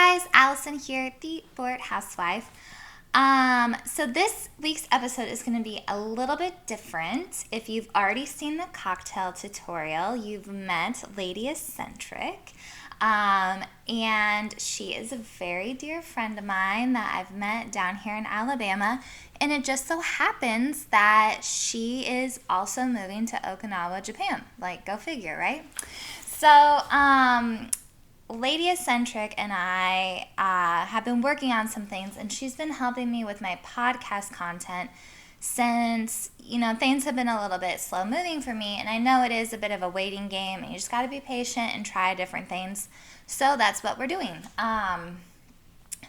guys, Allison here, the Bored Housewife. So this week's episode is going to be a little bit different. If you've already seen the cocktail tutorial, you've met Lady Eccentric. And she is a very dear friend of mine that I've met down here in Alabama. And it just so happens that she is also moving to Okinawa, Japan. Like, go figure, right? So, Lady Eccentric and I have been working on some things, and she's been helping me with my podcast content since, things have been a little bit slow moving for me, and I know it is a bit of a waiting game, and you just got to be patient and try different things. So that's what we're doing.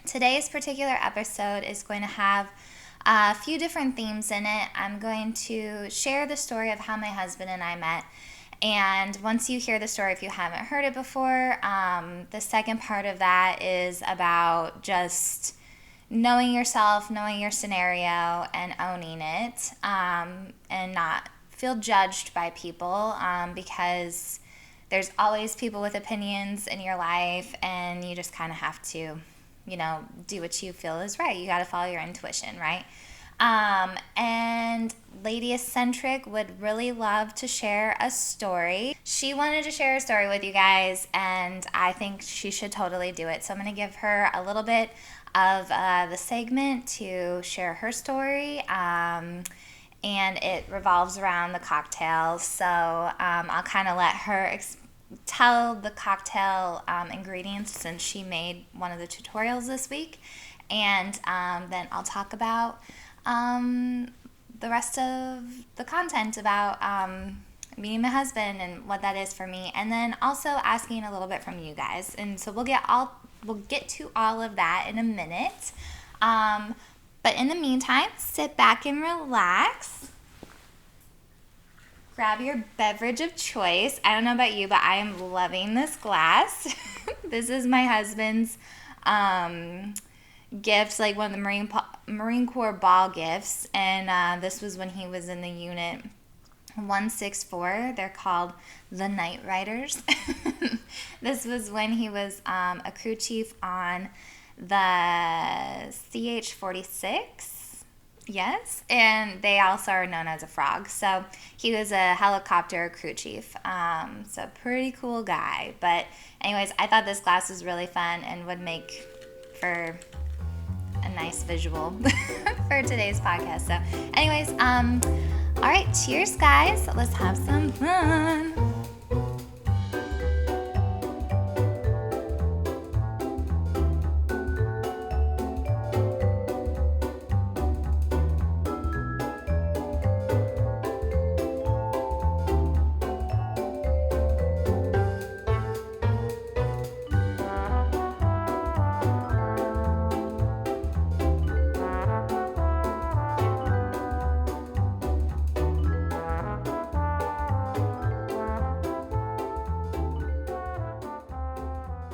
Today's particular episode is going to have a few different themes in it. I'm going to share the story of how my husband and I met. And once you hear the story, if you haven't heard it before, the second part of that is about just knowing yourself, knowing your scenario, and owning it, and not feel judged by people, because there's always people with opinions in your life, and you just kind of have to, do what you feel is right. You got to follow your intuition, right? And Lady Eccentric would really love to share a story. She wanted to share a story with you guys, and I think she should totally do it. So I'm going to give her a little bit of the segment to share her story, and it revolves around the cocktails. So I'll kind of let her tell the cocktail ingredients, since she made one of the tutorials this week, and then I'll talk about the rest of the content about meeting my husband and what that is for me, and then also asking a little bit from you guys. And so we'll get to all of that in a minute. But in the meantime, sit back and relax. Grab your beverage of choice. I don't know about you, but I am loving this glass. This is my husband's gift, like one of the Marine Corps ball gifts, and this was when he was in the unit 164. They're called the Night Riders. This was when he was a crew chief on the CH-46. Yes, and they also are known as a frog. So he was a helicopter crew chief. So pretty cool guy. But anyways, I thought this glass was really fun and would make for a nice visual for today's podcast. So anyways, all right, cheers guys. Let's have some fun.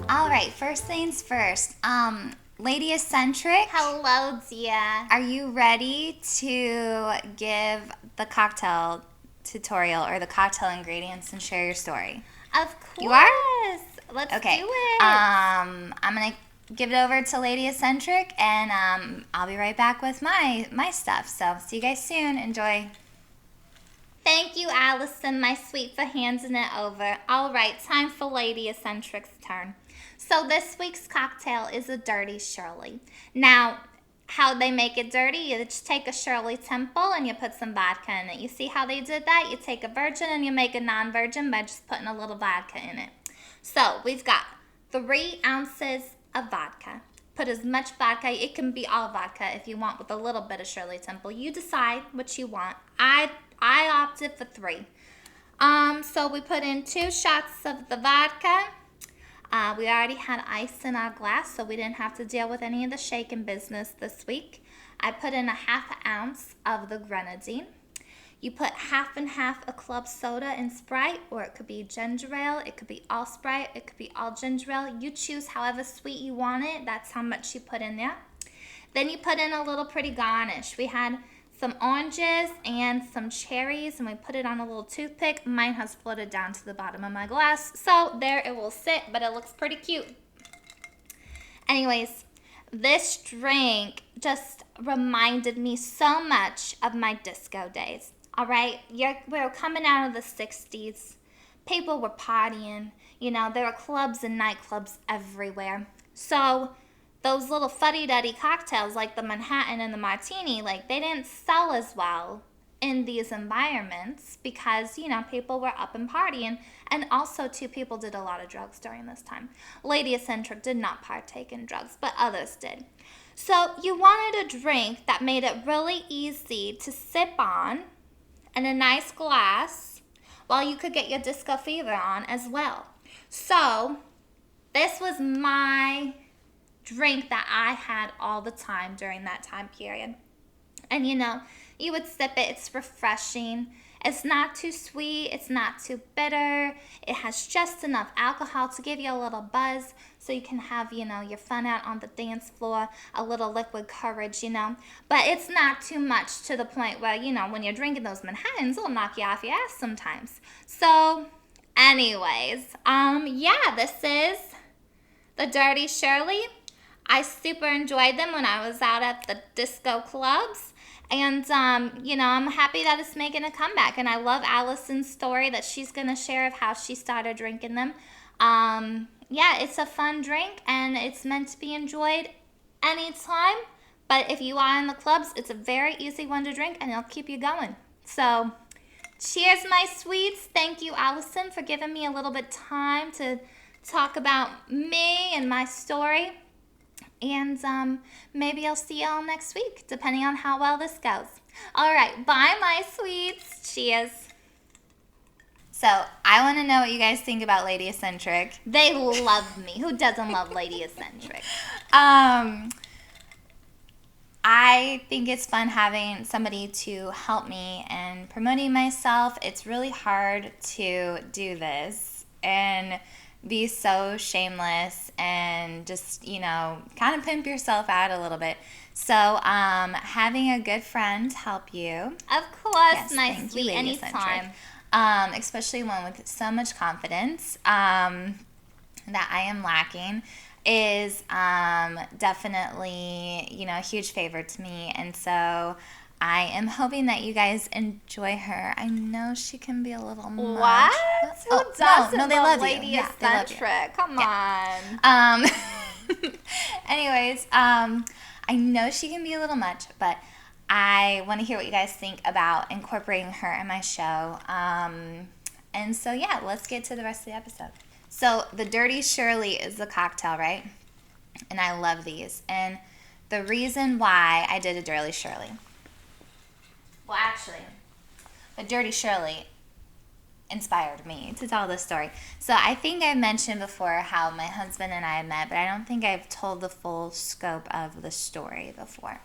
All right, first things first. Lady Eccentric. Hello, dear. Are you ready to give the cocktail tutorial or the cocktail ingredients and share your story? Of course. You are? Let's okay. do it. I'm going to give it over to Lady Eccentric, and I'll be right back with my stuff. So see you guys soon. Enjoy. Thank you, Allison, my sweet, for handing it over. All right, time for Lady Eccentric's turn. So this week's cocktail is a Dirty Shirley. Now, how they make it dirty, you just take a Shirley Temple and you put some vodka in it. You see how they did that? You take a virgin and you make a non-virgin by just putting a little vodka in it. So we've got 3 ounces of vodka. Put as much vodka, it can be all vodka if you want, with a little bit of Shirley Temple. You decide what you want. I opted for 3. So we put in 2 shots of the vodka. We already had ice in our glass, so we didn't have to deal with any of the shaking business this week. I put in a 1/2 ounce of the grenadine. You put 1/2 and 1/2 a club soda in Sprite, or it could be ginger ale, it could be all Sprite, it could be all ginger ale. You choose however sweet you want it. That's how much you put in there. Then you put in a little pretty garnish. We had some oranges and some cherries, and we put it on a little toothpick. Mine has floated down to the bottom of my glass, so there it will sit, but it looks pretty cute. Anyways, this drink just reminded me so much of my disco days. All right, we were coming out of the 60s. People were partying. There were clubs and nightclubs everywhere. So those little fuddy-duddy cocktails like the Manhattan and the Martini, like they didn't sell as well in these environments because, people were up and partying. And also, too, people did a lot of drugs during this time. Lady Eccentric did not partake in drugs, but others did. So you wanted a drink that made it really easy to sip on in a nice glass while you could get your disco fever on as well. So this was my drink that I had all the time during that time period. And you would sip it. It's refreshing. It's not too sweet. It's not too bitter. It has just enough alcohol to give you a little buzz so you can have, your fun out on the dance floor, a little liquid courage, But it's not too much to the point where, when you're drinking those Manhattans, it'll knock you off your ass sometimes. So, anyways, this is the Dirty Shirley. I super enjoyed them when I was out at the disco clubs. And, I'm happy that it's making a comeback. And I love Allison's story that she's going to share of how she started drinking them. It's a fun drink, and it's meant to be enjoyed anytime. But if you are in the clubs, it's a very easy one to drink, and it'll keep you going. So, cheers, my sweets. Thank you, Allison, for giving me a little bit time to talk about me and my story. And maybe I'll see y'all next week, depending on how well this goes. All right, bye, my sweets. Cheers. So I want to know what you guys think about Lady Eccentric. They love me. Who doesn't love Lady Eccentric? I think it's fun having somebody to help me and promoting myself. It's really hard to do this and be so shameless and just, kind of pimp yourself out a little bit. So, having a good friend help you. Of course, my sweet, anytime. Especially one with so much confidence that I am lacking is definitely, a huge favor to me. And so I am hoping that you guys enjoy her. I know she can be a little much. What? Who doesn't no, they love Lady you. Eccentric? Come on. Anyways, I know she can be a little much, but I want to hear what you guys think about incorporating her in my show. And so, let's get to the rest of the episode. So, the Dirty Shirley is the cocktail, right? And I love these. And the reason why I did a Dirty Shirley. Well, actually, the Dirty Shirley inspired me to tell this story. So I think I've mentioned before how my husband and I met, but I don't think I've told the full scope of the story before.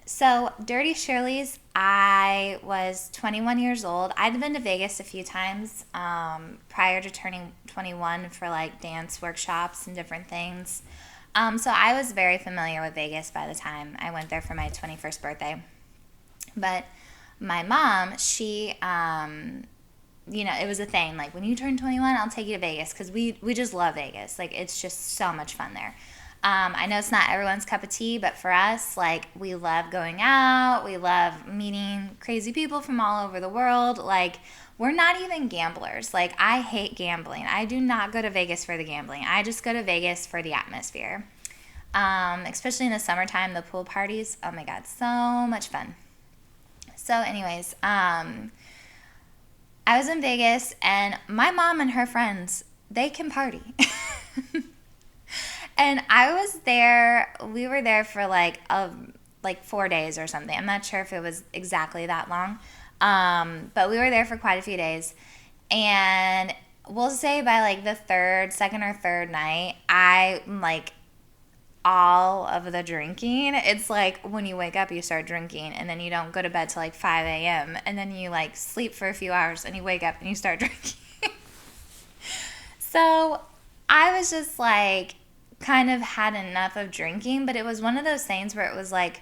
So Dirty Shirley's, I was 21 years old. I'd been to Vegas a few times prior to turning 21 for like dance workshops and different things. So I was very familiar with Vegas by the time I went there for my 21st birthday. But my mom, she, it was a thing. Like, when you turn 21, I'll take you to Vegas because we just love Vegas. Like, it's just so much fun there. I know it's not everyone's cup of tea, but for us, like, we love going out. We love meeting crazy people from all over the world. Like, we're not even gamblers. Like, I hate gambling. I do not go to Vegas for the gambling. I just go to Vegas for the atmosphere. Especially in the summertime, the pool parties. Oh my God, so much fun. So anyways, I was in Vegas, and my mom and her friends, they can party. And I was there, we were there for like 4 days or something. I'm not sure if it was exactly that long. But we were there for quite a few days. And we'll say by like the second or third night, I like all of the drinking. It's like when you wake up, you start drinking, and then you don't go to bed till like 5 a.m. And then you like sleep for a few hours, and you wake up and you start drinking. So I was just like, kind of had enough of drinking, but it was one of those things where it was like,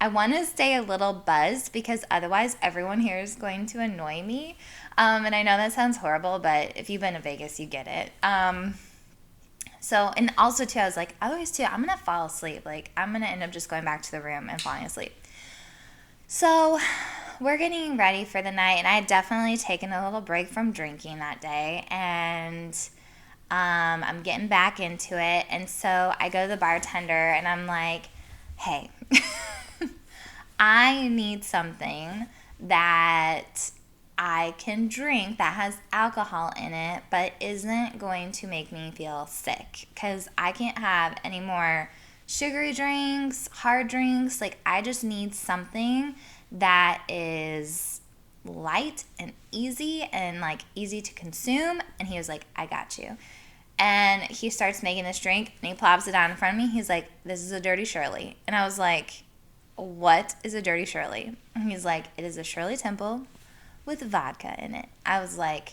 I want to stay a little buzzed because otherwise everyone here is going to annoy me. And I know that sounds horrible, but if you've been to Vegas, you get it. So, and also too, I was like, otherwise too, I'm gonna fall asleep. Like, I'm gonna end up just going back to the room and falling asleep. So, we're getting ready for the night, and I had definitely taken a little break from drinking that day, and I'm getting back into it. And so I go to the bartender, and I'm like, hey, I need something that I can drink that has alcohol in it, but isn't going to make me feel sick. Because I can't have any more sugary drinks, hard drinks. Like, I just need something that is light and easy and like easy to consume. And he was like, I got you. And he starts making this drink and he plops it down in front of me. He's like, this is a Dirty Shirley. And I was like, what is a Dirty Shirley? And he's like, it is a Shirley Temple with vodka in it. I was like,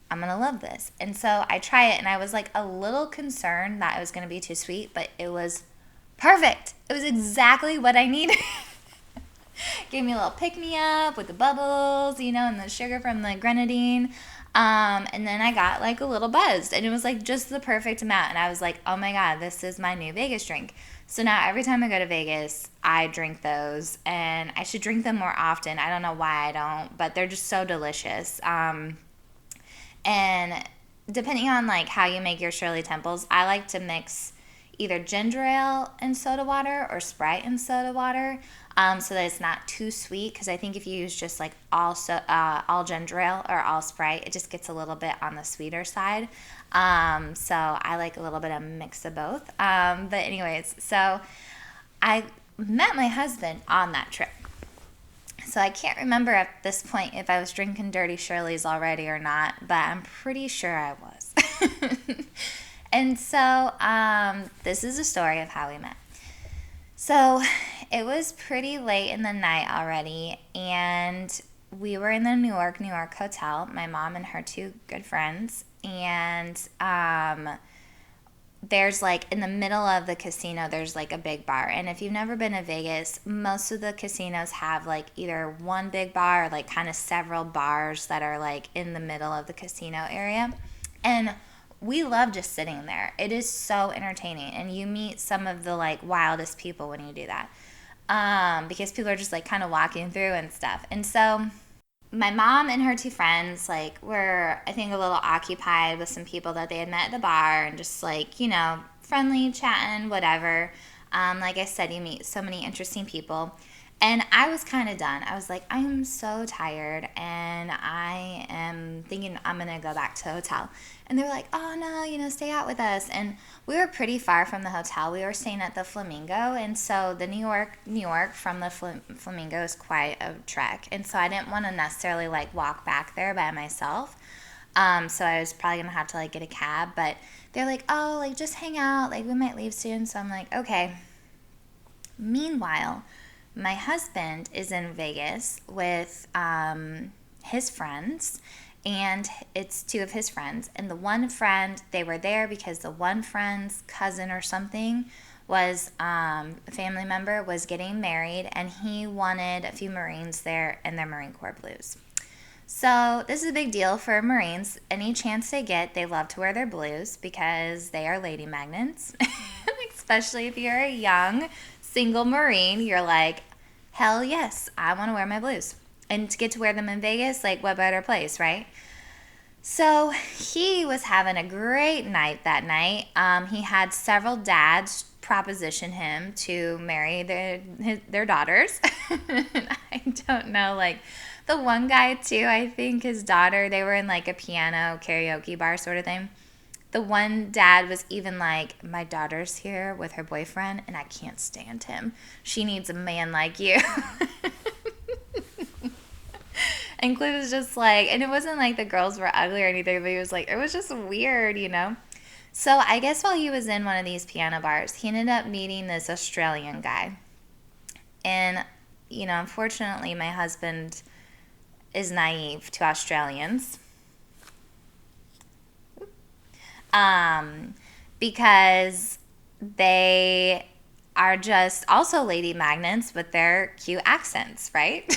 I'm going to love this. And so I try it, and I was like a little concerned that it was going to be too sweet, but it was perfect. It was exactly what I needed. Gave me a little pick-me-up with the bubbles, and the sugar from the grenadine. And then I got like a little buzzed, and it was like just the perfect amount. And I was like, oh my God, this is my new Vegas drink. So now every time I go to Vegas, I drink those, and I should drink them more often. I don't know why I don't, but they're just so delicious. And depending on like how you make your Shirley Temples, I like to mix either ginger ale and soda water or Sprite and soda water, so that it's not too sweet. Because I think if you use just like all ginger ale or all Sprite, it just gets a little bit on the sweeter side. So I like a little bit of mix of both. But anyways, so I met my husband on that trip. So I can't remember at this point if I was drinking Dirty Shirley's already or not, but I'm pretty sure I was. And so this is the story of how we met. So it was pretty late in the night already, and we were in the New York hotel, my mom and her two good friends, and there's like in the middle of the casino, there's like a big bar. And if you've never been to Vegas, most of the casinos have like either one big bar or like kind of several bars that are like in the middle of the casino area. And we love just sitting there. It is so entertaining, and you meet some of the like wildest people when you do that, because people are just like kind of walking through and stuff. And so my mom and her two friends like were, I think, a little occupied with some people that they had met at the bar, and just like, friendly, chatting, whatever. Like I said, you meet so many interesting people. And I was kind of done. I was like, I'm so tired, and I am thinking I'm going to go back to the hotel. And they were like, oh, no, stay out with us. And we were pretty far from the hotel. We were staying at the Flamingo. And so the New York from the Flamingo is quite a trek. And so I didn't want to necessarily, like, walk back there by myself. So I was probably going to have to, like, get a cab. But they're like, oh, like, just hang out. Like, we might leave soon. So I'm like, okay. Meanwhile, my husband is in Vegas with his friends, and it's two of his friends. And the one friend, they were there because the one friend's cousin or something was a family member was getting married, and he wanted a few Marines there in their Marine Corps blues. So this is a big deal for Marines. Any chance they get, they love to wear their blues because they are lady magnets. Especially if you're a young single Marine, you're like, hell yes, I want to wear my blues. And to get to wear them in Vegas, like, what better place, right? So he was having a great night that night. He had several dads proposition him to marry their daughters. I don't know, like, the one guy too, I think his daughter, they were in like a piano karaoke bar sort of thing. The one dad was even like, my daughter's here with her boyfriend, and I can't stand him. She needs a man like you. And Cliff was just like, and it wasn't like the girls were ugly or anything, but he was like, it was just weird, So I guess while he was in one of these piano bars, he ended up meeting this Australian guy. And, unfortunately, my husband is naive to Australians. Because they are just also lady magnets with their cute accents, right?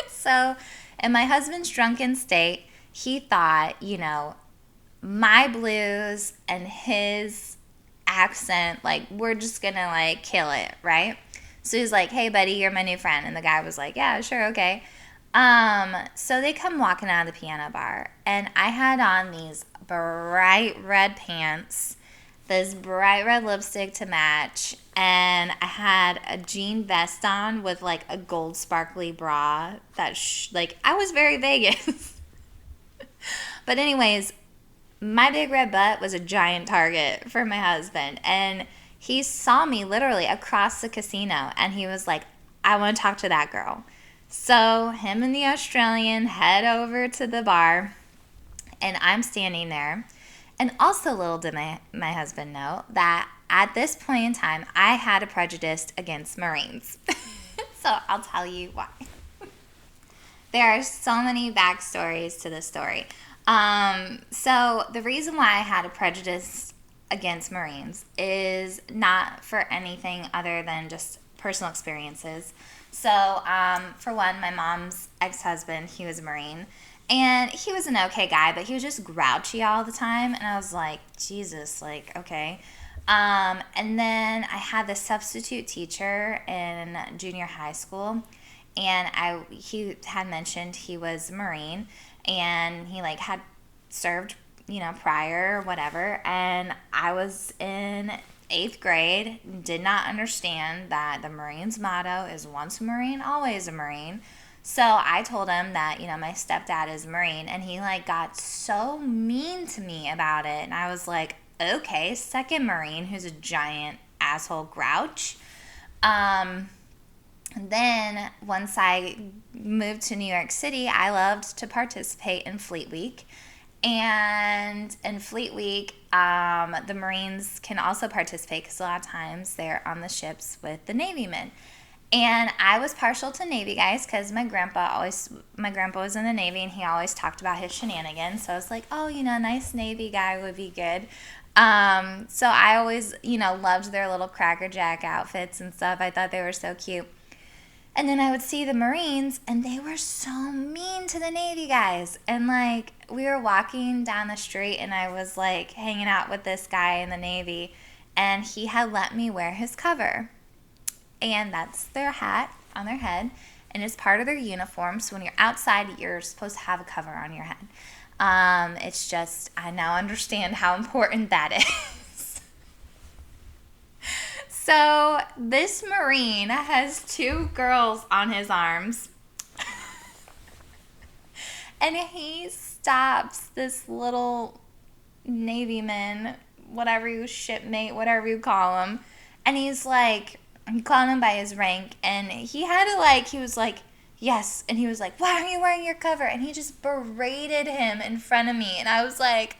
So in my husband's drunken state, he thought, my blues and his accent, like, we're just gonna like kill it, right? So he's like, hey buddy, you're my new friend. And the guy was like, yeah, sure, okay. So they come walking out of the piano bar, and I had on these bright red pants, this bright red lipstick to match, and I had a jean vest on with like a gold sparkly bra that like I was very Vegas. But anyways, my big red butt was a giant target for my husband, and he saw me literally across the casino, and he was like, I want to talk to that girl. So him and the Australian head over to the bar, and I'm standing there. And also, little did my husband know that at this point in time, I had a prejudice against Marines. So I'll tell you why. There are so many backstories to this story. So the reason why I had a prejudice against Marines is not for anything other than just personal experiences. So, for one, my mom's ex-husband, he was a Marine, and he was an okay guy, but he was just grouchy all the time, and I was like, Jesus, like, okay. And then I had this substitute teacher in junior high school, and he had mentioned he was a Marine, and he like had served, prior or whatever, and I was in 8th grade, did not understand that the Marines motto is once a Marine, always a Marine. So I told him that, my stepdad is a Marine, and he like got so mean to me about it, and I was like, okay, second Marine who's a giant asshole grouch. Then once I moved to New York City, I loved to participate in Fleet Week. And in Fleet Week, the Marines can also participate because a lot of times they're on the ships with the Navy men. And I was partial to Navy guys because my grandpa was in the Navy, and he always talked about his shenanigans. So I was like, oh, a nice Navy guy would be good. So I always, loved their little Cracker Jack outfits and stuff. I thought they were so cute. And then I would see the Marines, and they were so mean to the Navy guys. And, like, we were walking down the street, and I was, like, hanging out with this guy in the Navy, and he had let me wear his cover. And that's their hat on their head, and it's part of their uniform. So when you're outside, you're supposed to have a cover on your head. It's just, I now understand how important that is. So this Marine has 2 girls on his arms, and he stops this little Navy man, whatever you shipmate, whatever you call him, and he's like, he called him by his rank, and he was like, yes, and he was like, why aren't you wearing your cover? And he just berated him in front of me, and I was like,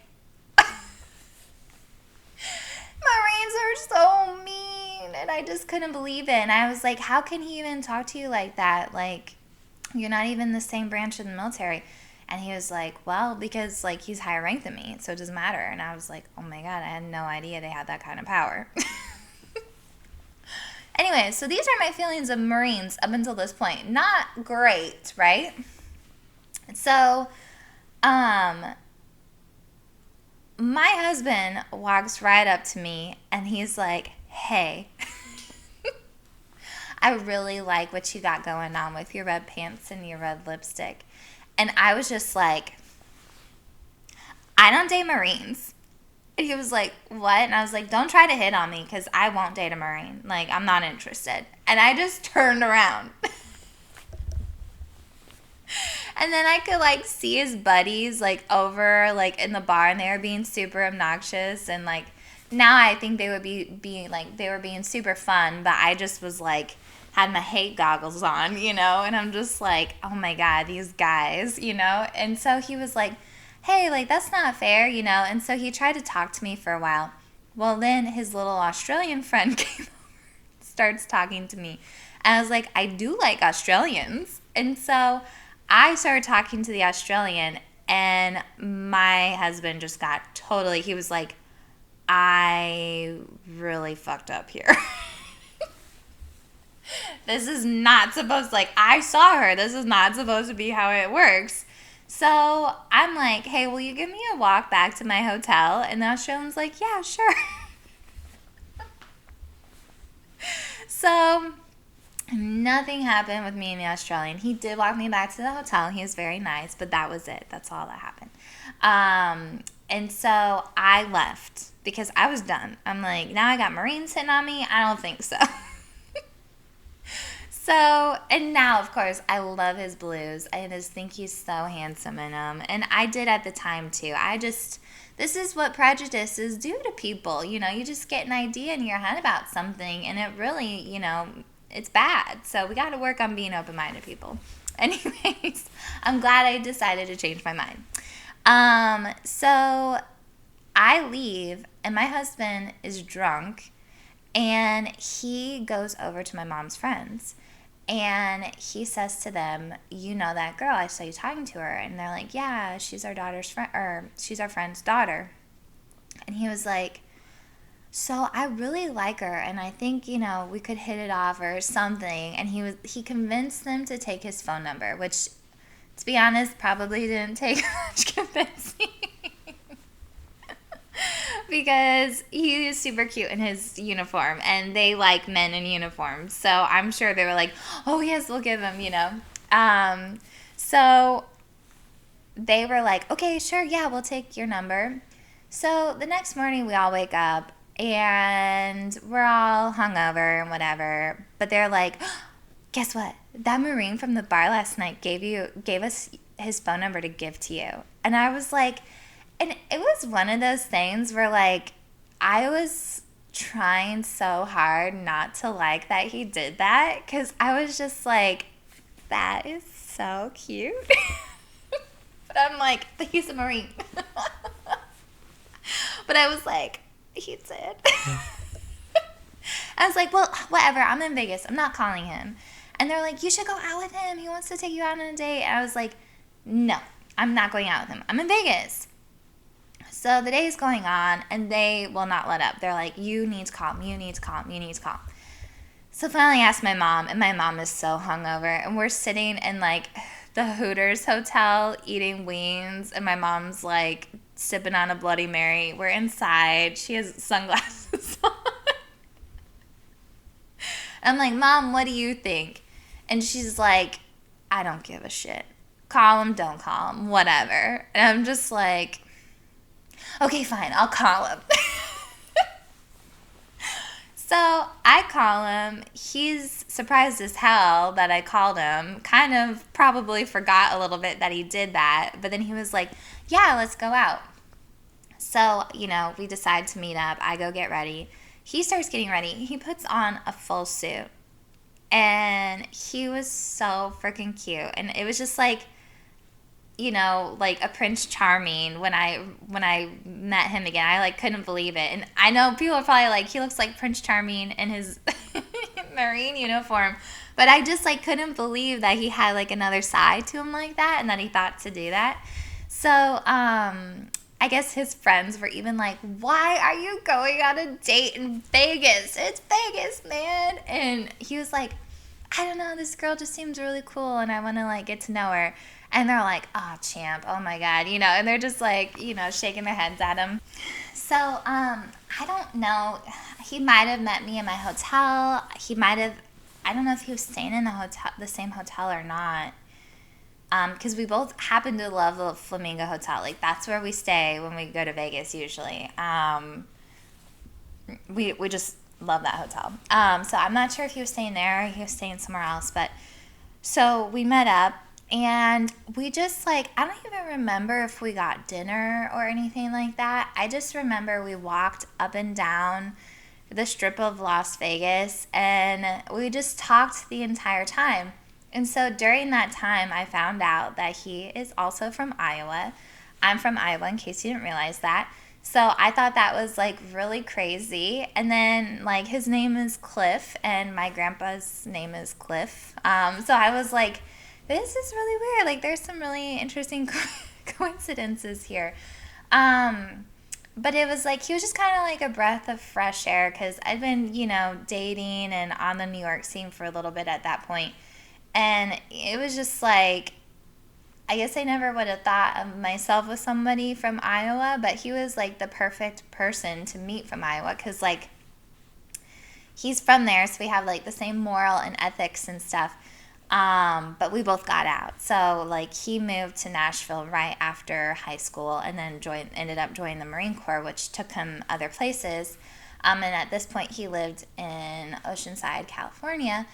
Marines are so mean, and I just couldn't believe it. And I was like, how can he even talk to you like that? Like, you're not even the same branch of the military. And he was like, well, because like he's higher ranked than me, so it doesn't matter. And I was like, oh my God, I had no idea they had that kind of power. Anyway, so these are my feelings of Marines up until this point. Not great, right? So, my husband walks right up to me, and he's like, hey, I really like what you got going on with your red pants and your red lipstick. And I was just like, I don't date Marines. And he was like, what? And I was like, don't try to hit on me because I won't date a Marine. Like, I'm not interested. And I just turned around. And then I could, like, see his buddies, like, over, like, in the bar, and they were being super obnoxious. And, like, now I think they would they were being super fun. But I just was, like, had my hate goggles on, And I'm just like, oh, my God, these guys, And so he was like, hey, like, that's not fair, And so he tried to talk to me for a while. Well, then his little Australian friend came over, starts talking to me. And I was like, I do like Australians. And so I started talking to the Australian, and my husband just got totally, he was like, I really fucked up here. This is not supposed, like, I saw her. This is not supposed to be how it works. So I'm like, hey, will you give me a walk back to my hotel? And the Australian's like, yeah, sure. So nothing happened with me and the Australian. He did walk me back to the hotel. He was very nice, but that was it. That's all that happened. And so I left because I was done. I'm like, now I got Marines hitting on me. I don't think so. So, and now, of course, I love his blues. I just think he's so handsome in them. And I did at the time, too. This is what prejudices do to people. You just get an idea in your head about something, and it really, it's bad. So we got to work on being open-minded people. Anyways, I'm glad I decided to change my mind. So I leave, and my husband is drunk, and he goes over to my mom's friends. And he says to them, you know that girl, I saw you talking to her. And they're like, yeah, she's our daughter's friend, or she's our friend's daughter. And he was like, so I really like her, and I think, we could hit it off or something. And he convinced them to take his phone number, which, to be honest, probably didn't take much convincing. Because he is super cute in his uniform, and they like men in uniforms. So I'm sure they were like, oh, yes, we'll give him. So they were like, okay, sure, yeah, we'll take your number. So the next morning we all wake up, and we're all hungover and whatever. But they're like, guess what? That Marine from the bar last night gave us his phone number to give to you. And I was like, and it was one of those things where, like, I was trying so hard not to like that he did that, because I was just like, that is so cute. But I'm like, but he's a Marine. But I was like, he did. I was like, well, whatever. I'm in Vegas. I'm not calling him. And they're like, you should go out with him. He wants to take you out on a date. And I was like, no, I'm not going out with him. I'm in Vegas. So the day is going on, and they will not let up. They're like, you need to call him. You need to call him. You need to call him. So finally I asked my mom, and my mom is so hungover. And we're sitting in, like, the Hooters hotel eating wings, and my mom's, like, sipping on a Bloody Mary. We're inside. She has sunglasses on. I'm like, Mom, what do you think? And she's like, I don't give a shit. Call him, don't call him, whatever. And I'm just like, okay, fine, I'll call him. So I call him. He's surprised as hell that I called him. Kind of probably forgot a little bit that he did that. But then he was like, yeah, let's go out. So, we decide to meet up. I go get ready. He starts getting ready. He puts on a full suit. And he was so freaking cute. And it was just like, like a Prince Charming when I met him again. I like couldn't believe it. And I know people are probably like, he looks like Prince Charming in his Marine uniform. But I just like couldn't believe that he had like another side to him like that, and that he thought to do that. So, I guess his friends were even like, why are you going on a date in Vegas? It's Vegas, man. And he was like, I don't know, this girl just seems really cool, and I want to like get to know her. And they're like, oh, champ, oh my God, and they're just like, shaking their heads at him. So, I don't know. He might have met me in my hotel. I don't know if he was staying in the same hotel or not. Because we both happen to love the Flamingo Hotel. Like, that's where we stay when we go to Vegas usually. We just love that hotel. So I'm not sure if he was staying there or he was staying somewhere else. But so we met up, and we just like, I don't even remember if we got dinner or anything like that. I just remember we walked up and down the strip of Las Vegas, and we just talked the entire time. And so during that time, I found out that he is also from Iowa. I'm from Iowa, in case you didn't realize that. So I thought that was like really crazy. And then like his name is Cliff, and my grandpa's name is Cliff. So I was like, this is really weird. Like, there's some really interesting coincidences here. But it was like, he was just kind of like a breath of fresh air, because I'd been, dating and on the New York scene for a little bit at that point. And it was just like, I guess I never would have thought of myself with somebody from Iowa, but he was like the perfect person to meet from Iowa because, like, he's from there, so we have like the same moral and ethics and stuff. But we both got out. So like he moved to Nashville right after high school and then ended up joining the Marine Corps, which took him other places. And at this point he lived in Oceanside, California.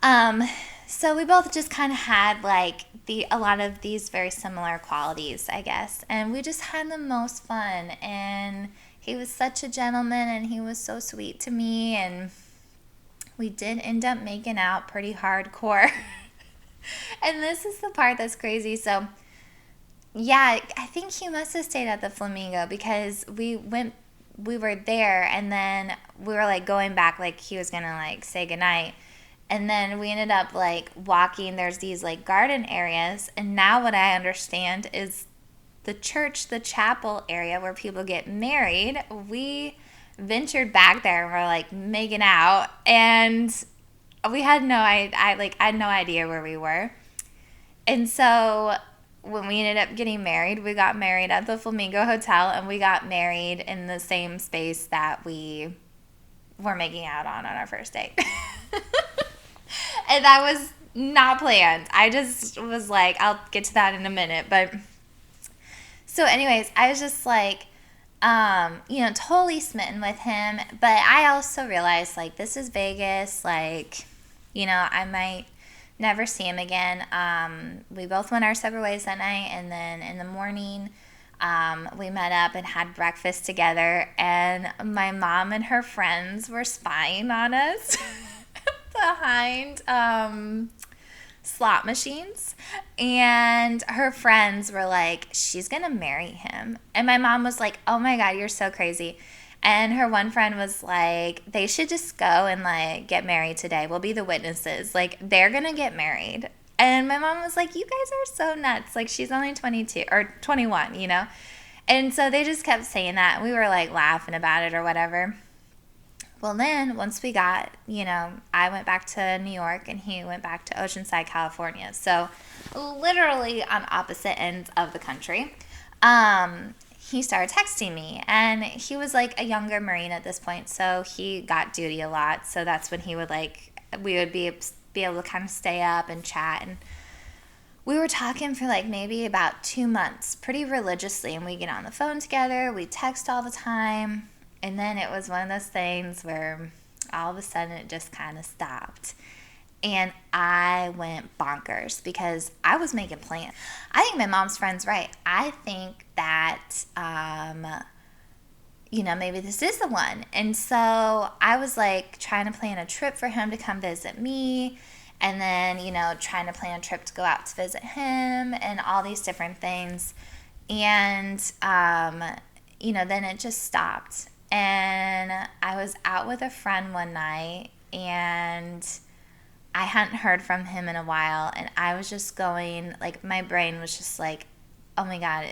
Um, so we both just kind of had like a lot of these very similar qualities, I guess. And we just had the most fun, and he was such a gentleman and he was so sweet to me, and we did end up making out pretty hardcore. And this is the part that's crazy. So, yeah, I think he must have stayed at the Flamingo because we were there, and then we were like going back, like he was gonna like say goodnight. And then we ended up like walking. There's these like garden areas. And now what I understand is the church, the chapel area where people get married. We ventured back there and we're like making out. And we had I had no idea where we were. And so when we ended up getting married, we got married at the Flamingo Hotel, and we got married in the same space that we were making out on our first date. And that was not planned. I just was like, I'll get to that in a minute. But so anyways, I was just like, totally smitten with him. But I also realized like this is Vegas. Like, I might never see him again. We both went our separate ways that night. And then in the morning, we met up and had breakfast together. And my mom and her friends were spying on us. Behind slot machines, and her friends were like, she's gonna marry him. And my mom was like, oh my god, you're so crazy. And her one friend was like, they should just go and like get married today, we'll be the witnesses, like they're gonna get married. And my mom was like, you guys are so nuts, like she's only 22 or 21. And so they just kept saying that, and we were like laughing about it or whatever. Well, then once we got, I went back to New York and he went back to Oceanside, California. So literally on opposite ends of the country. He started texting me, and he was like a younger Marine at this point. So he got duty a lot. So that's when he would we would be able to kind of stay up and chat. And we were talking for like maybe about 2 months pretty religiously. And we get on the phone together. We text all the time. And then it was one of those things where all of a sudden it just kind of stopped. And I went bonkers because I was making plans. I think my mom's friend's right. I think that, maybe this is the one. And so I was like trying to plan a trip for him to come visit me. And then, trying to plan a trip to go out to visit him and all these different things. And, then it just stopped. And I was out with a friend one night, and I hadn't heard from him in a while, and I was just going, like, my brain was just like, oh my god,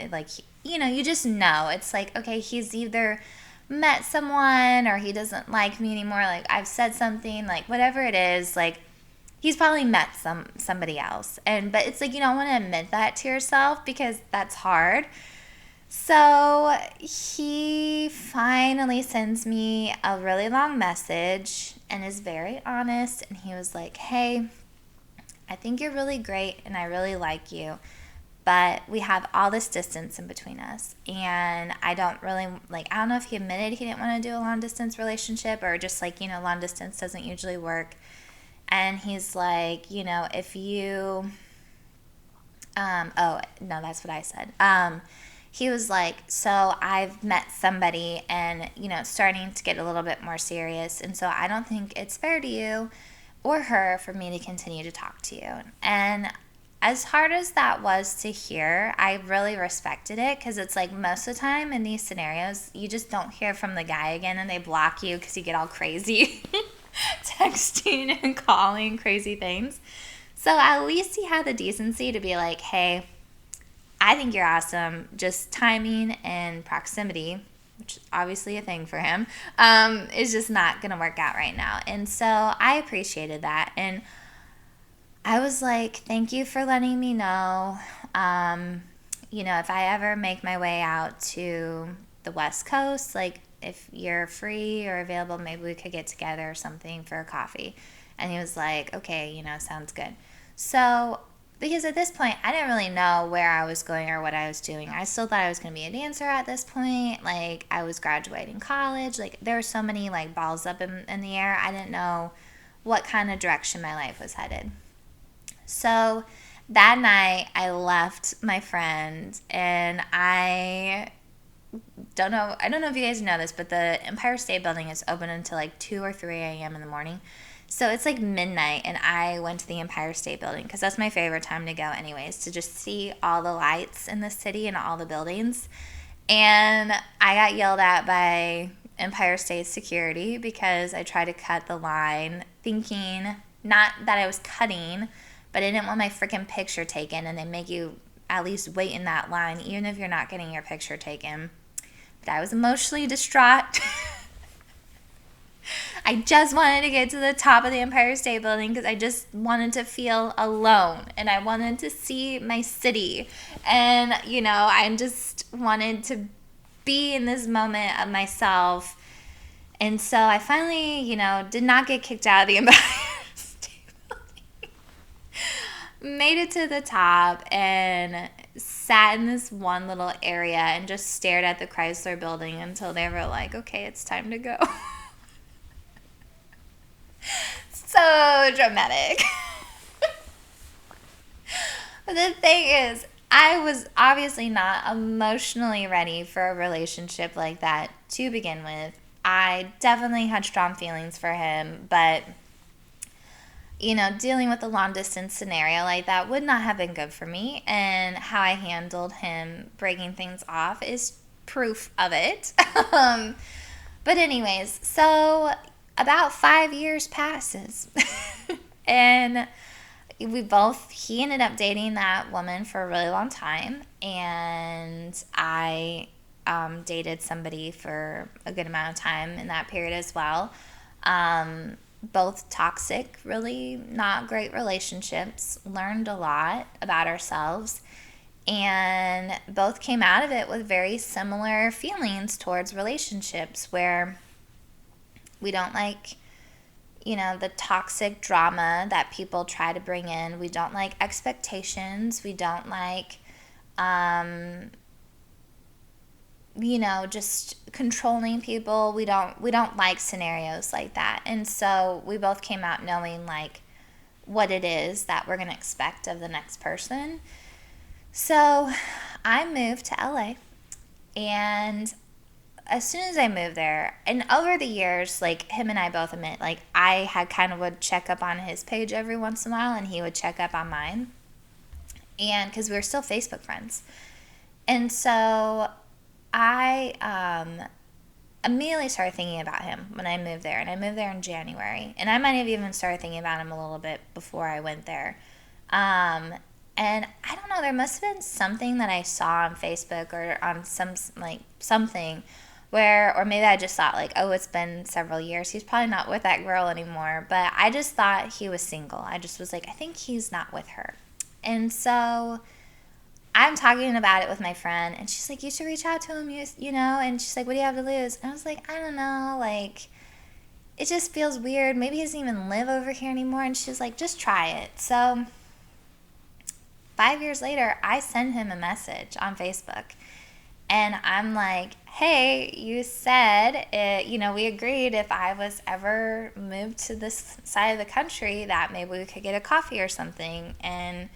you just know. It's like, okay, he's either met someone or he doesn't like me anymore, like, I've said something, like, whatever it is, like, he's probably met somebody else. But it's like, you don't want to admit that to yourself because that's hard. So he finally sends me a really long message and is very honest. And he was like, hey, I think you're really great and I really like you, but we have all this distance in between us. And I don't really, I don't know if he admitted he didn't want to do a long distance relationship or just long distance doesn't usually work. And he's like, if you, oh, no, that's what I said. He was like, so I've met somebody and, it's starting to get a little bit more serious. And so I don't think it's fair to you or her for me to continue to talk to you. And as hard as that was to hear, I really respected it because it's like most of the time in these scenarios, you just don't hear from the guy again and they block you because you get all crazy texting and calling crazy things. So at least he had the decency to be like, hey, I think you're awesome. Just timing and proximity, which is obviously a thing for him, is just not going to work out right now. And so I appreciated that. And I was like, thank you for letting me know. Um, if I ever make my way out to the West Coast, like if you're free or available, maybe we could get together or something for a coffee. And he was like, okay, sounds good. So, because at this point, I didn't really know where I was going or what I was doing. I still thought I was going to be a dancer at this point. Like, I was graduating college. Like, there were so many, like, balls up in the air. I didn't know what kind of direction my life was headed. So that night, I left my friend, and I don't know if you guys know this, but the Empire State Building is open until like 2 or 3 a.m. in the morning. So it's like midnight, and I went to the Empire State Building because that's my favorite time to go, anyways, to just see all the lights in the city and all the buildings. And I got yelled at by Empire State security because I tried to cut the line, thinking not that I was cutting, but I didn't want my freaking picture taken, and they make you at least wait in that line, even if you're not getting your picture taken. But I was emotionally distraught. I just wanted to get to the top of the Empire State Building because I just wanted to feel alone and I wanted to see my city. And, I just wanted to be in this moment of myself. And so I finally, did not get kicked out of the Empire State Building. Made it to the top and sat in this one little area and just stared at the Chrysler Building until they were like, okay, it's time to go. So dramatic. But the thing is, I was obviously not emotionally ready for a relationship like that to begin with. I definitely had strong feelings for him, but dealing with a long distance scenario like that would not have been good for me. And how I handled him breaking things off is proof of it. But anyways, so about 5 years passes. And he ended up dating that woman for a really long time. And I dated somebody for a good amount of time in that period as well. Both toxic, really not great relationships, learned a lot about ourselves, and both came out of it with very similar feelings towards relationships where we don't like, the toxic drama that people try to bring in. We don't like expectations. We don't like, just controlling people. We don't like scenarios like that. And so we both came out knowing like what it is that we're going to expect of the next person. So I moved to LA, and as soon as I moved there, and over the years, like him and I both admit, like I had kind of would check up on his page every once in a while and he would check up on mine. And because we were still Facebook friends. And so I immediately started thinking about him when I moved there. And I moved there in January. And I might have even started thinking about him a little bit before I went there. And I don't know, there must have been something that I saw on Facebook or on something where, or maybe I just thought like, oh, it's been several years. He's probably not with that girl anymore. But I just thought he was single. I just was like, I think he's not with her. And so I'm talking about it with my friend, and she's like, you should reach out to him, and she's like, what do you have to lose? And I was like, I don't know, like, it just feels weird. Maybe he doesn't even live over here anymore. And she's like, just try it. So 5 years later, I send him a message on Facebook, and I'm like, hey, you said, we agreed if I was ever moved to this side of the country that maybe we could get a coffee or something. And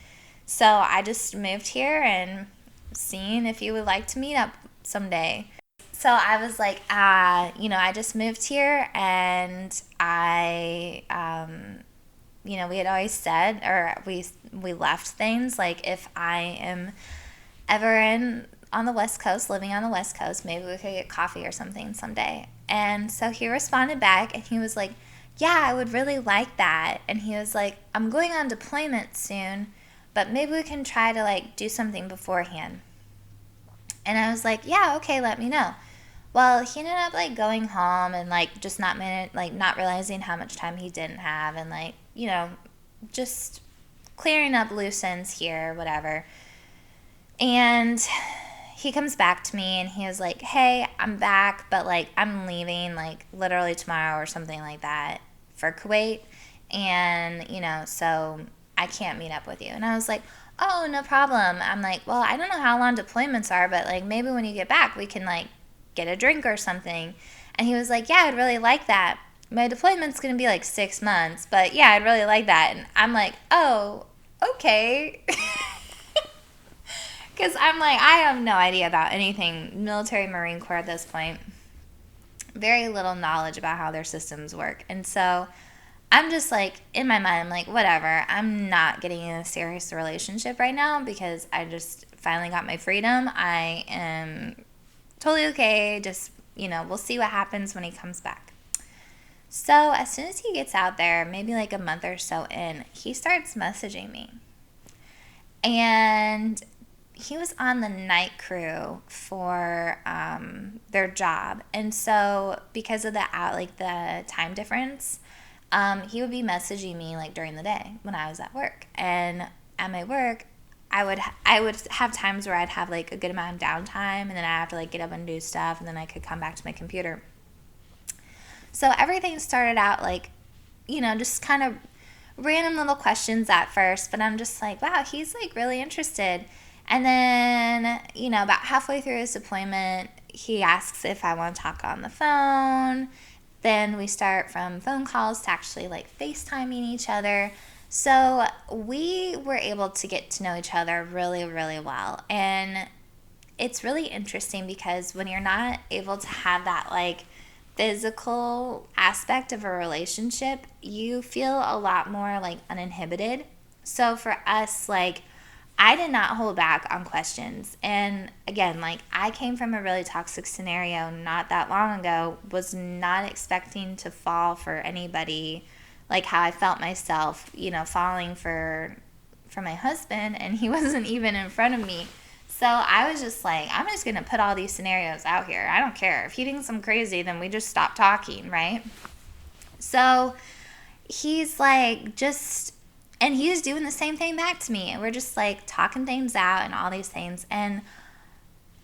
so I just moved here and seeing if you would like to meet up someday. So I was like, I just moved here, and we had always said, or we left things like, if I am ever on the West Coast, living on the West Coast, maybe we could get coffee or something someday. And so he responded back, and he was like, yeah, I would really like that. And he was like, I'm going on deployment soon, but maybe we can try to like do something beforehand. And I was like, yeah, okay, let me know. Well, he ended up like going home and like just not realizing how much time he didn't have, and like, just clearing up loose ends here, whatever. And he comes back to me and he was like, hey, I'm back, but like I'm leaving like literally tomorrow or something like that for Kuwait. And, so I can't meet up with you. And I was like, oh, no problem. I'm like, well, I don't know how long deployments are, but like maybe when you get back, we can like get a drink or something. And he was like, yeah, I'd really like that. My deployment's going to be like 6 months, but yeah, I'd really like that. And I'm like, oh, okay. Because I'm like, I have no idea about anything military Marine Corps at this point. Very little knowledge about how their systems work. And so I'm just like, in my mind, I'm like, whatever. I'm not getting in a serious relationship right now because I just finally got my freedom. I am totally okay. Just, we'll see what happens when he comes back. So as soon as he gets out there, maybe like a month or so in, he starts messaging me. And he was on the night crew for their job. And so because of the time difference, he would be messaging me like during the day when I was at work. And at my work, I would have times where I'd have like a good amount of downtime, and then I have to like get up and do stuff, and then I could come back to my computer. So everything started out like, just kind of random little questions at first, but I'm just like, wow, he's like really interested. And then, about halfway through his deployment, he asks if I want to talk on the phone. Then we start from phone calls to actually like FaceTiming each other. So we were able to get to know each other really, really well. And it's really interesting because when you're not able to have that like physical aspect of a relationship, you feel a lot more like uninhibited. So for us, like, I did not hold back on questions. And again, like, I came from a really toxic scenario not that long ago, was not expecting to fall for anybody like how I felt myself, falling for my husband, and he wasn't even in front of me. So I was just like, I'm just going to put all these scenarios out here. I don't care. If he thinks I'm crazy, then we just stop talking, right? So he's like, and he's doing the same thing back to me. And we're just like talking things out and all these things. And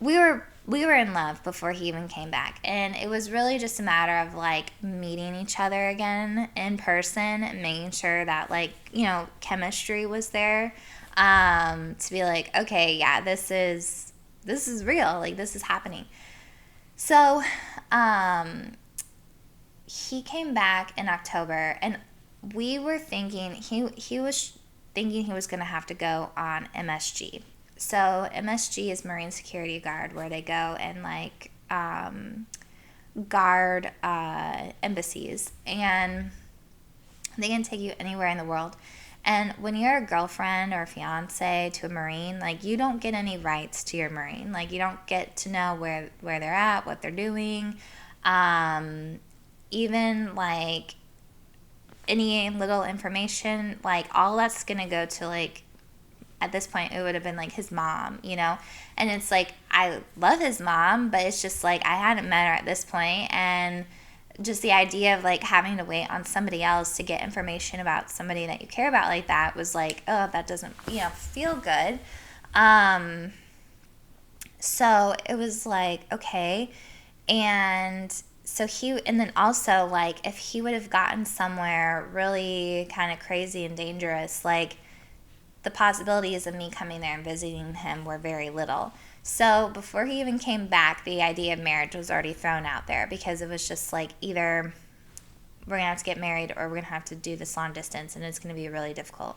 we were in love before he even came back. And it was really just a matter of like meeting each other again in person and making sure that like, chemistry was there. To be like, okay, yeah, this is real. Like, this is happening. So, he came back in October, and we were thinking he was thinking he was going to have to go on MSG. So MSG is Marine Security Guard, where they go and like guard embassies, and they can take you anywhere in the world. And when you're a girlfriend or a fiance to a Marine, like, you don't get any rights to your Marine. Like, you don't get to know where they're at, what they're doing. Even like any little information, like all that's gonna go to like, at this point it would have been like his mom, and it's like, I love his mom, but it's just like I hadn't met her at this point, and just the idea of like having to wait on somebody else to get information about somebody that you care about like that was like, oh, that doesn't feel good. So it was like, okay. And so and then also like, if he would have gotten somewhere really kind of crazy and dangerous, like, the possibilities of me coming there and visiting him were very little. So before he even came back, the idea of marriage was already thrown out there, because it was just like, either we're going to have to get married or we're going to have to do this long distance, and it's going to be really difficult.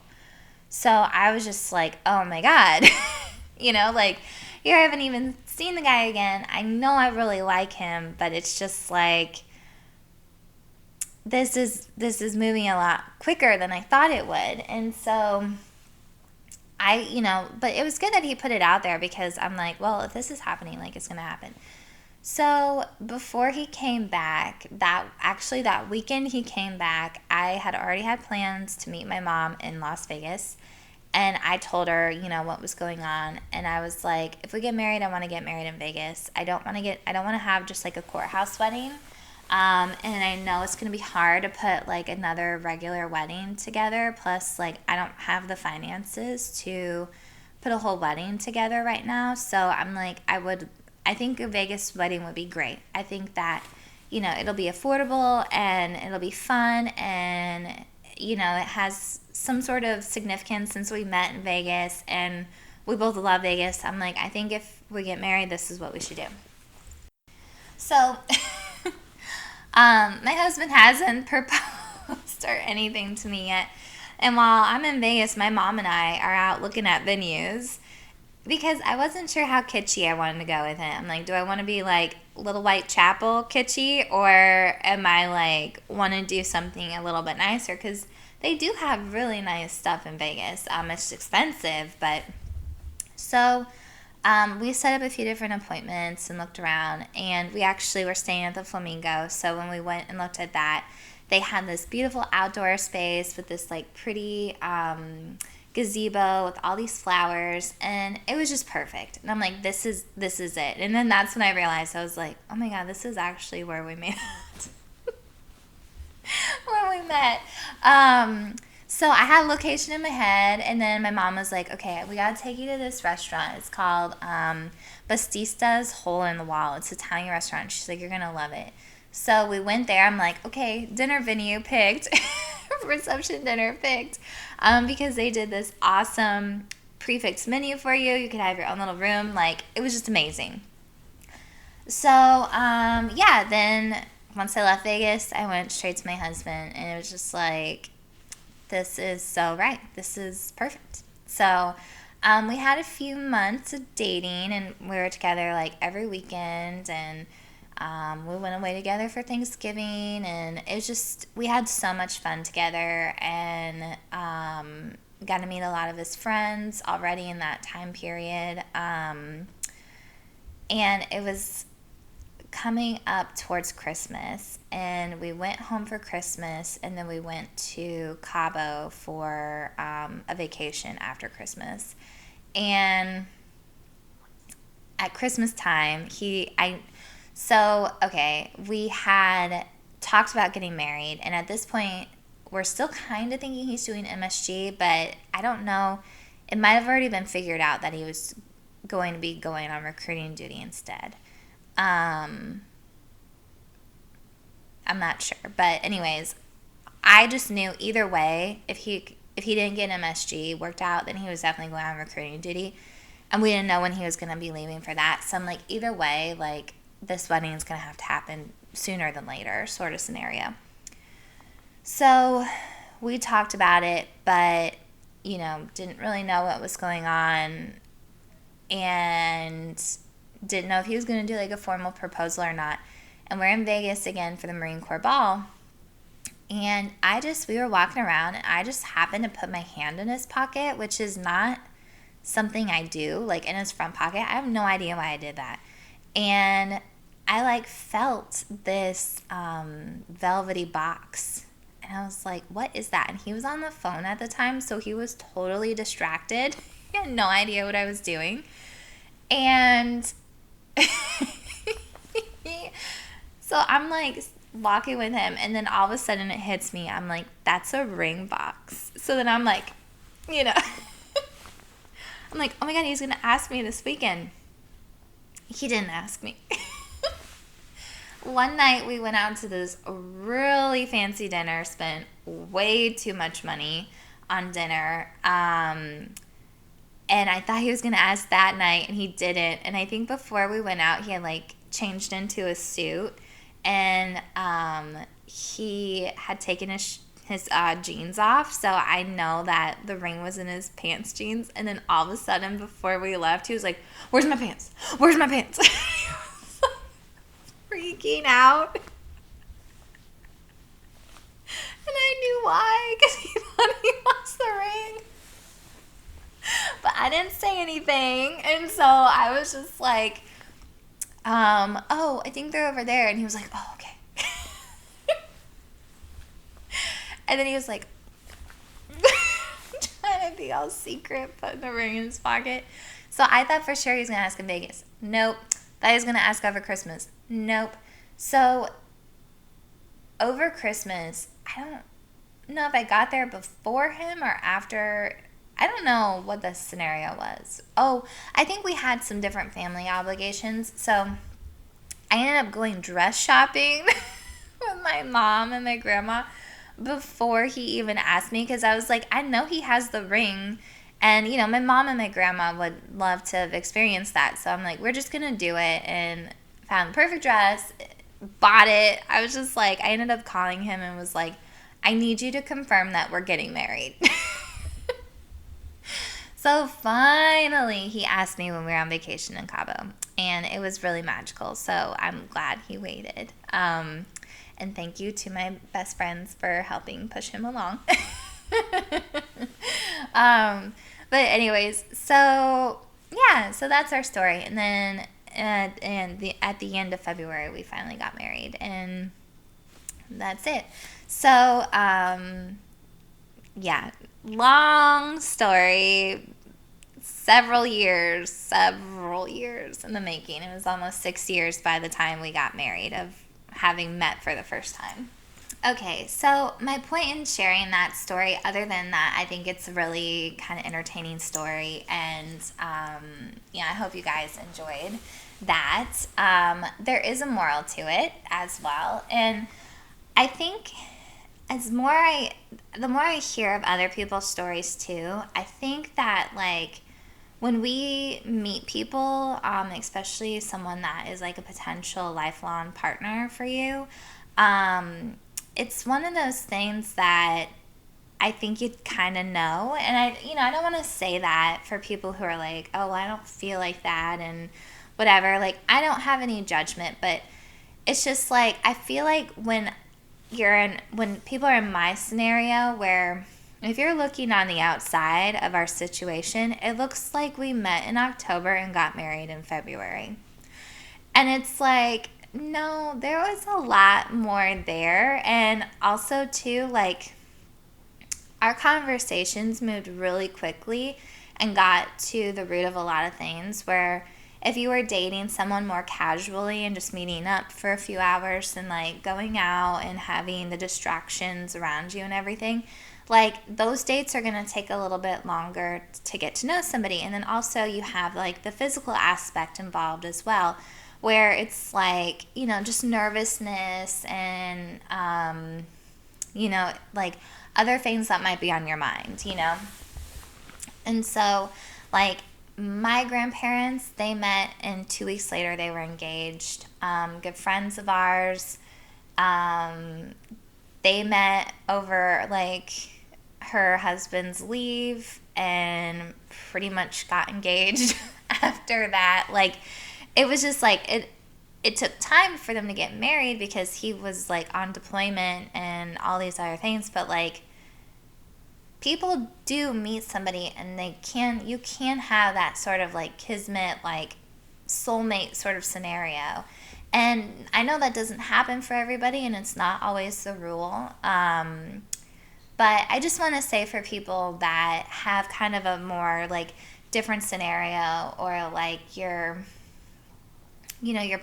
So I was just like, oh my God, like, here I haven't even seen the guy again. I know I really like him, but it's just like, this is moving a lot quicker than I thought it would. And so but it was good that he put it out there, because I'm like, well, if this is happening, like, it's going to happen. So before he came back, that weekend he came back, I had already had plans to meet my mom in Las Vegas. And I told her, what was going on. And I was like, if we get married, I want to get married in Vegas. I don't want to have just like a courthouse wedding. And I know it's going to be hard to put like another regular wedding together. Plus, like, I don't have the finances to put a whole wedding together right now. So I'm like, I think a Vegas wedding would be great. I think that, it'll be affordable and it'll be fun and, it has some sort of significance since we met in Vegas and we both love Vegas. I'm like, I think if we get married, this is what we should do. So, my husband hasn't proposed or anything to me yet. And while I'm in Vegas, my mom and I are out looking at venues because I wasn't sure how kitschy I wanted to go with him. Like, do I want to be like Little White Chapel kitschy, or am I like want to do something a little bit nicer? Because they do have really nice stuff in Vegas. It's expensive, but so we set up a few different appointments and looked around, and we actually were staying at the Flamingo. So when we went and looked at that, they had this beautiful outdoor space with this like pretty gazebo with all these flowers, and it was just perfect. And I'm like, this is it. And then that's when I realized, I was like, oh my god, this is actually where we met. Where we met. So I had a location in my head, and then my mom was like, okay, we gotta take you to this restaurant. It's called Bastista's Hole in the Wall. It's an Italian restaurant. She's like, you're gonna love it. So we went there. I'm like, okay, dinner venue picked. Reception dinner picked. Because they did this awesome prefix menu for you. You could have your own little room. Like, it was just amazing. So, yeah, then once I left Vegas, I went straight to my husband, and it was just like, this is so right. This is perfect. So, we had a few months of dating, and we were together like every weekend, and we went away together for Thanksgiving, and it was just, we had so much fun together, and got to meet a lot of his friends already in that time period. And it was coming up towards Christmas, and we went home for Christmas, and then we went to Cabo for a vacation after Christmas. And at Christmas time, we had talked about getting married, and at this point, we're still kind of thinking he's doing MSG, but I don't know. It might have already been figured out that he was going to be going on recruiting duty instead. I'm not sure, but anyways, I just knew either way, if he didn't get MSG worked out, then he was definitely going on recruiting duty, and we didn't know when he was going to be leaving for that. So I'm like, either way, like, this wedding is going to have to happen sooner than later, sort of scenario. So we talked about it, but didn't really know what was going on, and didn't know if he was going to do like a formal proposal or not. And we're in Vegas again for the Marine Corps ball. And we were walking around, and I just happened to put my hand in his pocket, which is not something I do, like in his front pocket. I have no idea why I did that. And I like felt this velvety box. And I was like, what is that? And he was on the phone at the time, so he was totally distracted. He had no idea what I was doing. And so I'm like walking with him, and then all of a sudden it hits me. I'm like, that's a ring box. So then I'm like, I'm like, oh my god, he's gonna ask me this weekend. He didn't ask me. One night we went out to this really fancy dinner, spent way too much money on dinner. And I thought he was going to ask that night, and he didn't. And I think before we went out, he had like changed into a suit, and he had taken his jeans off. So I know that the ring was in his pants jeans. And then all of a sudden, before we left, he was like, "Where's my pants? Where's my pants?" He was like freaking out. And I knew why, because he thought he lost the ring. But I didn't say anything, and so I was just like, oh, I think they're over there. And he was like, oh, okay. And then he was like, trying to be all secret, putting the ring in his pocket. So I thought for sure he was going to ask in Vegas. Nope. Thought he was going to ask over Christmas. Nope. So over Christmas, I don't know if I got there before him or after. I don't know what the scenario was. Oh, I think we had some different family obligations. So I ended up going dress shopping with my mom and my grandma before he even asked me, because I was like, I know he has the ring. And, my mom and my grandma would love to have experienced that. So I'm like, we're just going to do it. And found the perfect dress, bought it. I was just like, I ended up calling him and was like, I need you to confirm that we're getting married. So finally, he asked me when we were on vacation in Cabo, and it was really magical. So I'm glad he waited. And thank you to my best friends for helping push him along. But anyways, so yeah, so that's our story. And then at the end of February, we finally got married, and that's it. So yeah, long story. Several years in the making. It was almost 6 years by the time we got married of having met for the first time. Okay, so my point in sharing that story, other than that, I think it's a really kind of entertaining story, and I hope you guys enjoyed that. There is a moral to it as well, and I think the more I hear of other people's stories too, I think that like when we meet people, especially someone that is like a potential lifelong partner for you, it's one of those things that I think you kind of know. And I don't want to say that for people who are like, oh, well, I don't feel like that and whatever. Like, I don't have any judgment, but it's just like, I feel like when people are in my scenario, where if you're looking on the outside of our situation, it looks like we met in October and got married in February. And it's like, no, there was a lot more there. And also, too, like, our conversations moved really quickly and got to the root of a lot of things, where if you were dating someone more casually and just meeting up for a few hours and like going out and having the distractions around you and everything, like those dates are going to take a little bit longer to get to know somebody. And then also you have like the physical aspect involved as well, where it's like, just nervousness and, like other things that might be on your mind, And so, like, my grandparents, they met, and 2 weeks later they were engaged. Good friends of ours, they met over, like, her husband's leave and pretty much got engaged after that. Like, it was just, like, it took time for them to get married because he was, like, on deployment and all these other things, but, like, people do meet somebody and you can have that sort of like kismet, like soulmate sort of scenario. And I know that doesn't happen for everybody, and it's not always the rule. But I just want to say, for people that have kind of a more like different scenario, or like your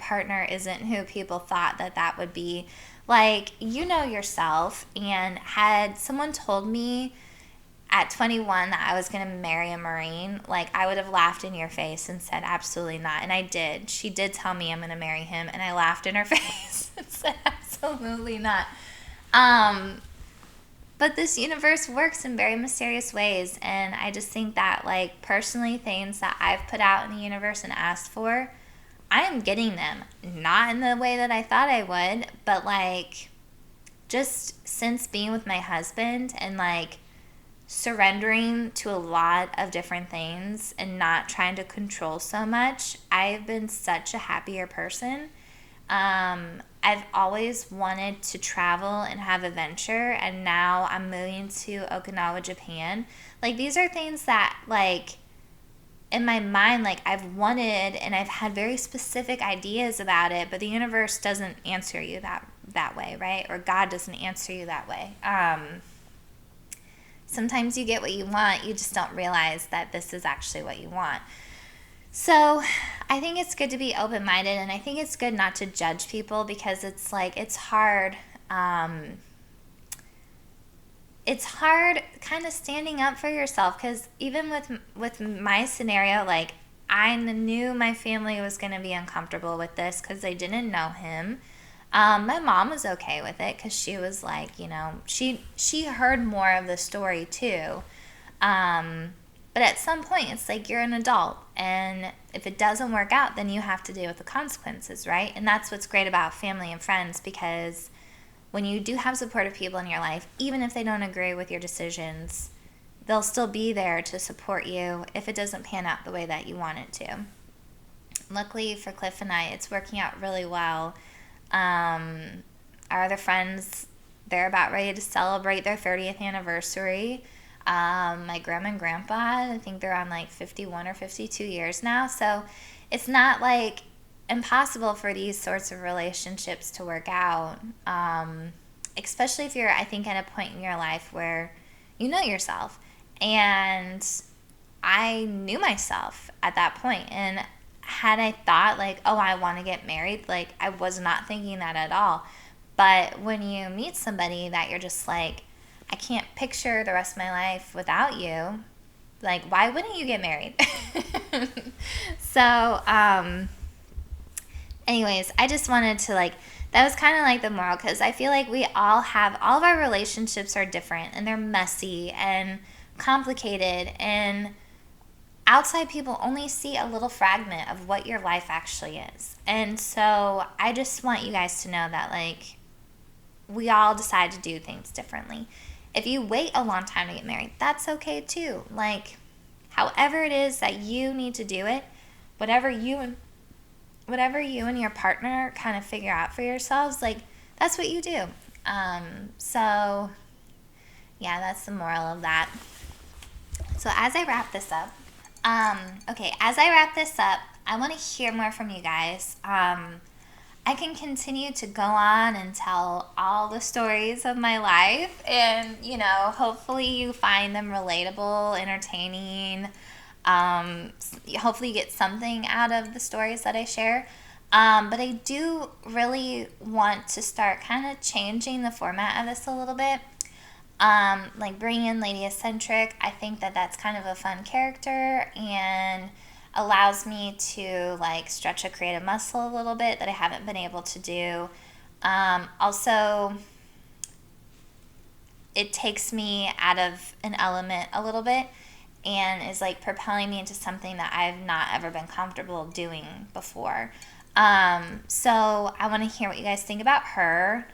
partner isn't who people thought that would be, like, yourself. And had someone told me at 21 that I was going to marry a Marine, like, I would have laughed in your face and said absolutely not. And I did. She did tell me I'm going to marry him, and I laughed in her face and said absolutely not. But this universe works in very mysterious ways, and I just think that, like, personally, things that I've put out in the universe and asked for, I am getting them. Not in the way that I thought I would, but, like, just since being with my husband and, like, surrendering to a lot of different things and not trying to control so much, I've been such a happier person. I've always wanted to travel and have adventure, and now I'm moving to Okinawa, Japan. Like, these are things that, like, in my mind, like, I've wanted, and I've had very specific ideas about it, but the universe doesn't answer you that way, right? Or God doesn't answer you that way. Sometimes you get what you want, you just don't realize that this is actually what you want. So I think it's good to be open-minded, and I think it's good not to judge people, because it's like, it's hard it's hard kind of standing up for yourself, because even with my scenario, like, I knew my family was going to be uncomfortable with this because they didn't know him. My mom was okay with it because she was like, she heard more of the story too. But at some point, it's like, you're an adult, and if it doesn't work out, then you have to deal with the consequences, right? And that's what's great about family and friends, because when you do have supportive people in your life, even if they don't agree with your decisions, they'll still be there to support you if it doesn't pan out the way that you want it to. Luckily for Cliff and I, it's working out really well. Our other friends, they're about ready to celebrate their 30th anniversary. My grandma and grandpa, I think they're on like 51 or 52 years now. So it's not like impossible for these sorts of relationships to work out. Especially if you're, I think, at a point in your life where you know yourself. And I knew myself at that point. And had I thought, like, oh, I want to get married, like, I was not thinking that at all. But when you meet somebody that you're just like, I can't picture the rest of my life without you, like, why wouldn't you get married? So, anyways, I just wanted to, like, that was kind of like the moral, because I feel like we all of our relationships are different, and they're messy and complicated, and outside people only see a little fragment of what your life actually is. And so I just want you guys to know that, like, we all decide to do things differently. If you wait a long time to get married, that's okay too. Like, however it is that you need to do it, whatever you and your partner kind of figure out for yourselves, like, that's what you do. So yeah, that's the moral of that. So as I wrap this up, I want to hear more from you guys. I can continue to go on and tell all the stories of my life, and, hopefully you find them relatable, entertaining. Hopefully you get something out of the stories that I share. But I do really want to start kind of changing the format of this a little bit. Like, bring in Lady Eccentric. I think that that's kind of a fun character, and allows me to, like, stretch a creative muscle a little bit that I haven't been able to do. Also, it takes me out of an element a little bit, and is, like, propelling me into something that I've not ever been comfortable doing before. So I want to hear what you guys think about her.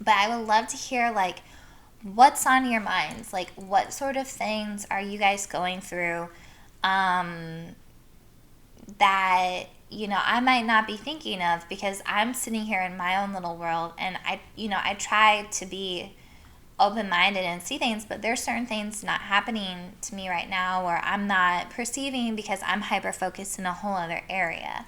But I would love to hear, like, what's on your minds. Like, what sort of things are you guys going through that, I might not be thinking of, because I'm sitting here in my own little world, and I try to be open-minded and see things, but there's certain things not happening to me right now, or I'm not perceiving, because I'm hyper-focused in a whole other area.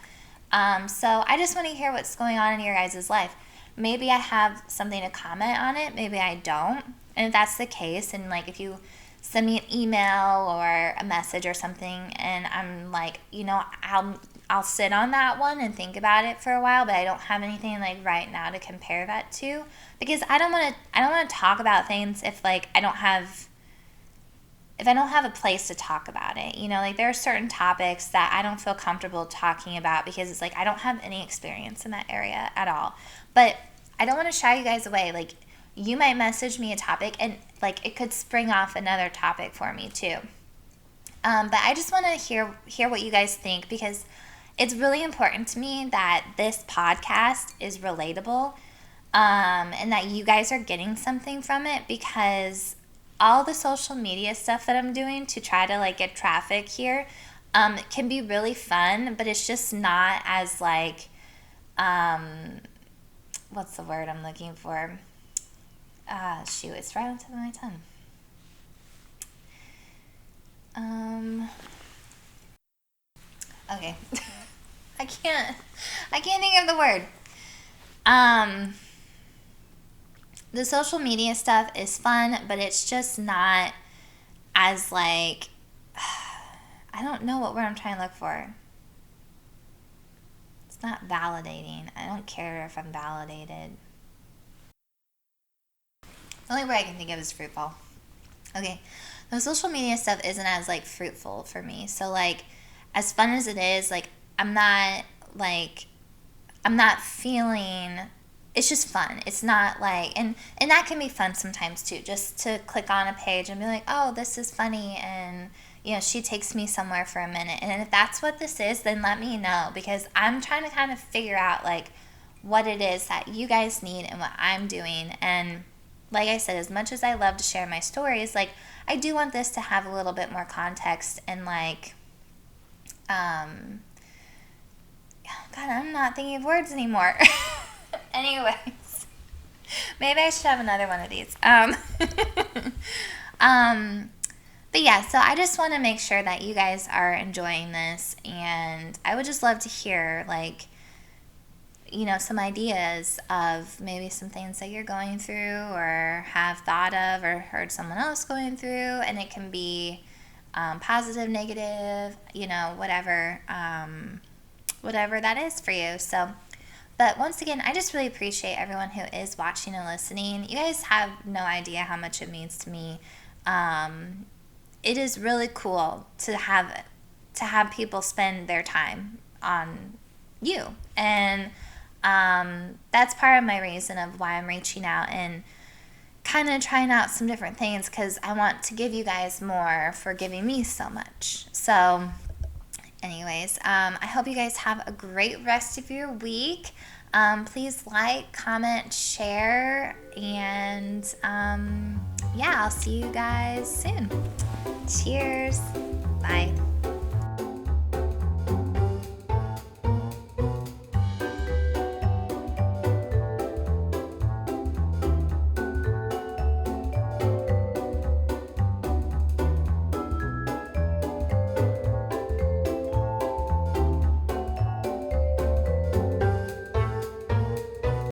So I just want to hear what's going on in your guys' life. Maybe I have something to comment on it, maybe I don't. And if that's the case, and, like, if you send me an email or a message or something, and I'm like, I'll sit on that one and think about it for a while, but I don't have anything, like, right now to compare that to, because I don't want to talk about things if, like, I don't have a place to talk about it. Like, there are certain topics that I don't feel comfortable talking about, because it's like I don't have any experience in that area at all. But I don't want to shy you guys away. Like, you might message me a topic, and, like, it could spring off another topic for me too. But I just want to hear what you guys think, because it's really important to me that this podcast is relatable, and that you guys are getting something from it, because all the social media stuff that I'm doing to try to, like, get traffic here, can be really fun, but it's just not as, like, what's the word I'm looking for? It's right on top of my tongue. Okay. I can't think of the word. The social media stuff is fun, but it's just not as, like, I don't know what word I'm trying to look for. It's not validating. I don't care if I'm validated. The only word I can think of is fruitful. Okay, the social media stuff isn't as like fruitful for me. So like, as fun as it is, like like I'm not feeling. It's just fun. It's not like, and that can be fun sometimes too. Just to click on a page and be like, oh, this is funny, and she takes me somewhere for a minute. And if that's what this is, then let me know, because I'm trying to kind of figure out like what it is that you guys need and what I'm doing. And like I said, as much as I love to share my stories, like I do want this to have a little bit more context and like, God, I'm not thinking of words anymore. Anyways, maybe I should have another one of these. But yeah, so I just want to make sure that you guys are enjoying this, and I would just love to hear like, some ideas of maybe some things that you're going through or have thought of or heard someone else going through, and it can be positive, negative, whatever that is for you. So, but once again, I just really appreciate everyone who is watching and listening. You guys have no idea how much it means to me. It is really cool to have people spend their time on you, and that's part of my reason of why I'm reaching out and kind of trying out some different things, because I want to give you guys more for giving me so much. So anyways, I hope you guys have a great rest of your week. Please like, comment, share, and yeah, I'll see you guys soon. Cheers. Bye.